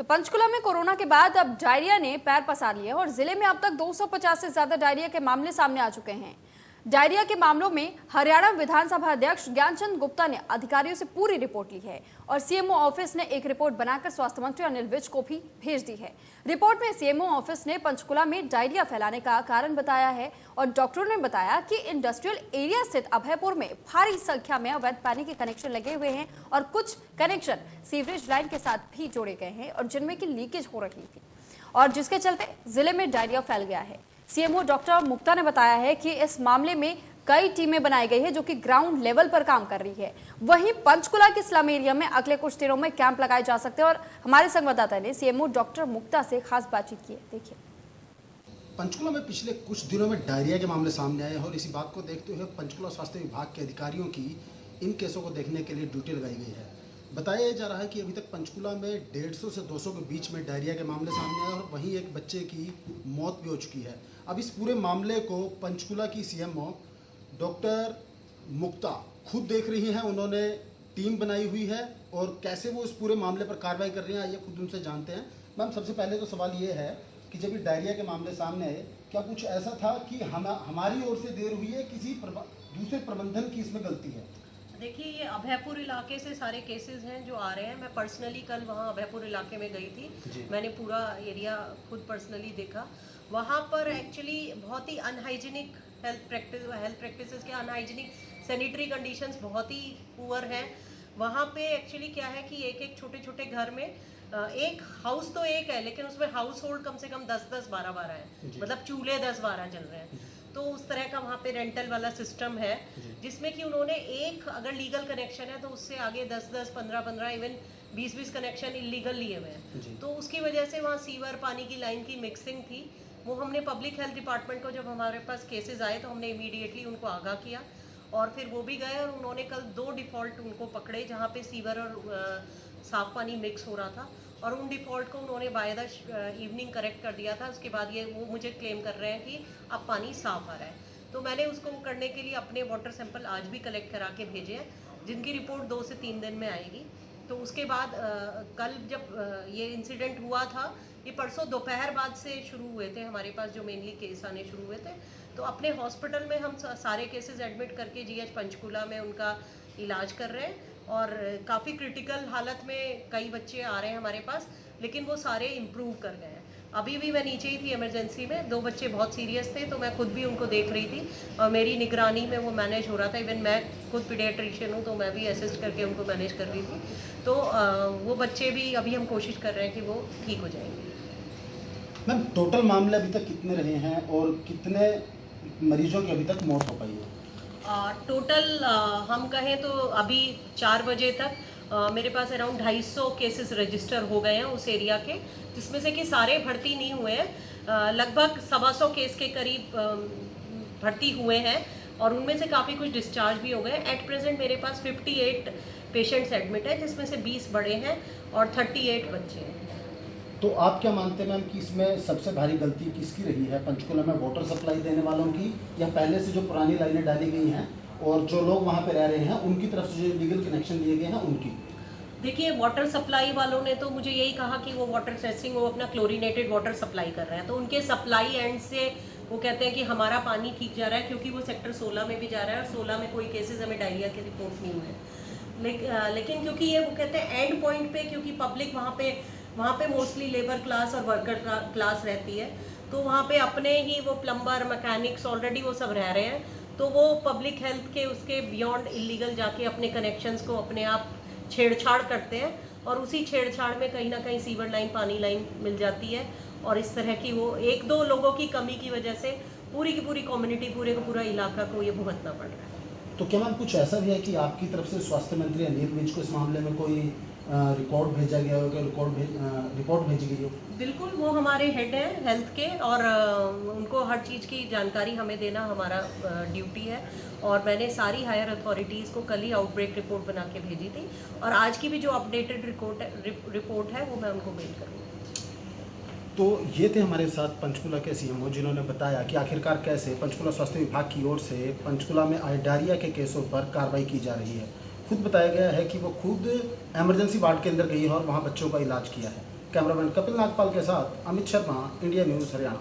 तो पंचकुला में कोरोना के बाद अब डायरिया ने पैर पसार लिया और जिले में अब तक 250 से ज्यादा डायरिया के मामले सामने आ चुके हैं। डायरिया के मामलों में हरियाणा विधानसभा अध्यक्ष ज्ञानचंद गुप्ता ने अधिकारियों से पूरी रिपोर्ट ली है और सीएमओ ऑफिस ने एक रिपोर्ट बनाकर स्वास्थ्य मंत्री अनिल विज को भी भेज दी है। रिपोर्ट में सीएमओ ऑफिस ने पंचकुला में डायरिया फैलाने का कारण बताया है और डॉक्टरों ने बताया कि इंडस्ट्रियल एरिया स्थित अभयपुर में भारी संख्या में अवैध पानी के कनेक्शन लगे हुए हैं और कुछ कनेक्शन सीवरेज लाइन के साथ भी जोड़े गए हैं और जिनमें की लीकेज हो रही थी और जिसके चलते जिले में डायरिया फैल गया है। सीएमओ डॉक्टर मुक्ता ने बताया है कि इस मामले में कई टीमें बनाई गई है जो कि ग्राउंड लेवल पर काम कर रही है। वहीं पंचकुला के स्लम एरिया में अगले कुछ दिनों में कैंप लगाए जा सकते हैं और हमारे संवाददाता ने सीएमओ डॉक्टर मुक्ता से खास बातचीत की है। देखिए, पंचकुला में पिछले कुछ दिनों में डायरिया के मामले सामने आए और इसी बात को देखते हुए पंचकुला स्वास्थ्य विभाग के अधिकारियों की इन केसों को देखने के लिए ड्यूटी लगाई गई है। बताया जा रहा है कि अभी तक पंचकुला में 150 से 200 के बीच में डायरिया के मामले सामने आए और वहीं एक बच्चे की मौत भी हो चुकी है। अब इस पूरे मामले को पंचकुला की सीएमओ डॉक्टर मुक्ता खुद देख रही हैं। उन्होंने टीम बनाई हुई है और कैसे वो इस पूरे मामले पर कार्रवाई कर रही हैं आइए खुद उनसे जानते हैं। मैम, सबसे पहले तो सवाल ये है कि जब ये डायरिया के मामले सामने आए, क्या कुछ ऐसा था कि हमारी ओर से देर हुई है, किसी दूसरे प्रबंधन की इसमें गलती है? देखिए, ये अभयपुर इलाके से सारे केसेस हैं जो आ रहे हैं। मैं पर्सनली कल वहाँ अभयपुर इलाके में गई थी, मैंने पूरा एरिया खुद पर्सनली देखा। वहाँ पर एक्चुअली बहुत ही अनहाइजीनिक हेल्थ प्रैक्टिसेस के अनहाइजीनिक सैनिटरी कंडीशंस बहुत ही पुअर हैं। वहाँ पे एक्चुअली क्या है कि एक छोटे छोटे घर में एक हाउस तो एक है, लेकिन उसमें हाउस होल्ड कम से कम 10-10, 12-12 है, मतलब चूल्हे 10-12 चल रहे हैं। तो उस तरह का वहाँ पे रेंटल वाला सिस्टम है जिसमें कि उन्होंने एक अगर लीगल कनेक्शन है तो उससे आगे 10-10, 15-15, इवन 20-20 कनेक्शन इलीगल लिए हुए हैं। तो उसकी वजह से वहाँ सीवर पानी की लाइन की मिक्सिंग थी। वो हमने पब्लिक हेल्थ डिपार्टमेंट को, जब हमारे पास केसेस आए तो हमने इमीडिएटली उनको आगाह किया और फिर वो भी गए और उन्होंने कल 2 डिफ़ॉल्ट उनको पकड़े जहाँ पे सीवर और साफ पानी मिक्स हो रहा था और उन डिफ़ॉल्ट को उन्होंने बाय द इवनिंग करेक्ट कर दिया था। उसके बाद ये वो मुझे क्लेम कर रहे हैं कि अब पानी साफ़ आ रहा है। तो मैंने उसको करने के लिए अपने वाटर सैंपल आज भी कलेक्ट करा के भेजे हैं, जिनकी रिपोर्ट 2 से 3 दिन में आएगी। तो उसके बाद कल जब ये इंसिडेंट हुआ था, ये परसों दोपहर बाद से शुरू हुए थे हमारे पास, जो मेनली केस आने शुरू हुए थे। तो अपने हॉस्पिटल में हम सारे केसेस एडमिट करके जीएच पंचकुला में उनका इलाज कर रहे हैं और काफ़ी क्रिटिकल हालत में कई बच्चे आ रहे हैं हमारे पास, लेकिन वो सारे इम्प्रूव कर गए हैं। अभी भी मैं नीचे ही थी इमरजेंसी में, 2 बच्चे बहुत सीरियस थे तो मैं खुद भी उनको देख रही थी और मेरी निगरानी में वो मैनेज हो रहा था। इवन मैं खुद पीडियाट्रिशियन हूँ तो मैं भी असिस्ट करके उनको मैनेज कर रही थी। तो वो बच्चे भी अभी हम कोशिश कर रहे हैं कि वो ठीक हो जाएंगे। मैम, टोटल मामले अभी तक कितने रहे हैं और कितने मरीजों की अभी तक मौत हो पाई है? टोटल हम कहें तो अभी 4 बजे तक मेरे पास अराउंड 250 केसेस रजिस्टर हो गए हैं उस एरिया के, जिसमें से कि सारे भर्ती नहीं हुए हैं। लगभग 125 केस के करीब भर्ती हुए हैं और उनमें से काफ़ी कुछ डिस्चार्ज भी हो गए। एट प्रेजेंट मेरे पास 58 पेशेंट्स एडमिट है, जिसमें से 20 बड़े हैं और 38 बच्चे हैं। तो आप क्या मानते हैं मैम कि इसमें सबसे भारी गलती किसकी रही है, पंचकुला में वाटर सप्लाई देने वालों की या पहले से जो पुरानी लाइनें डाली गई हैं और जो लोग वहाँ पे रह रहे हैं उनकी तरफ से जो लीगल कनेक्शन दिए गए हैं उनकी? देखिए, वाटर सप्लाई वालों ने तो मुझे यही कहा कि वो वाटर टेस्टिंग, वो अपना क्लोरीनेटेड वाटर सप्लाई कर रहे हैं, तो उनके सप्लाई एंड से वो कहते हैं कि हमारा पानी ठीक जा रहा है, क्योंकि वो सेक्टर 16 में भी जा रहा है और 16 में कोई केसेस हमें डायरिया के रिपोर्ट नहीं हुए। लेकिन क्योंकि ये वो कहते हैं एंड पॉइंट पे, क्योंकि पब्लिक वहाँ पे मोस्टली लेबर क्लास और वर्कर क्लास रहती है, तो वहाँ पे अपने ही वो प्लम्बर, मैकेनिक्स ऑलरेडी वो सब रह रहे हैं, तो वो पब्लिक हेल्थ के उसके बियॉन्ड इलीगल जाके अपने कनेक्शंस को अपने आप छेड़छाड़ करते हैं और उसी छेड़छाड़ में कहीं ना कहीं सीवर लाइन, पानी लाइन मिल जाती है और इस तरह की वो 1-2 लोगों की कमी की वजह से पूरी की पूरी कम्युनिटी, पूरे का पूरा इलाका को ये भुगतना पड़ रहा है। तो क्या मैम कुछ ऐसा भी है कि आपकी तरफ से स्वास्थ्य मंत्री अनिल विज को इस मामले में कोई रिकॉर्ड भेजा गया हो, रिपोर्ट भेजी गई हो? बिल्कुल, वो हमारे हेड हैं हेल्थ के और उनको हर चीज़ की जानकारी हमें देना हमारा ड्यूटी है और मैंने सारी हायर अथॉरिटीज़ को कल ही आउटब्रेक रिपोर्ट बना के भेजी थी और आज की भी जो अपडेटेड रिपोर्ट है वो मैं उनको मेल करूँगी। तो ये थे हमारे साथ पंचकुला के सीएमओ, जिन्होंने बताया कि आखिरकार कैसे पंचकुला स्वास्थ्य विभाग की ओर से पंचकुला में आए डायरिया के केसों पर कार्रवाई की जा रही है। खुद बताया गया है कि वो खुद इमरजेंसी वार्ड के अंदर गई है और वहाँ बच्चों का इलाज किया है। कैमरामैन कपिल नागपाल के साथ अमित शर्मा, इंडिया न्यूज़ हरियाणा।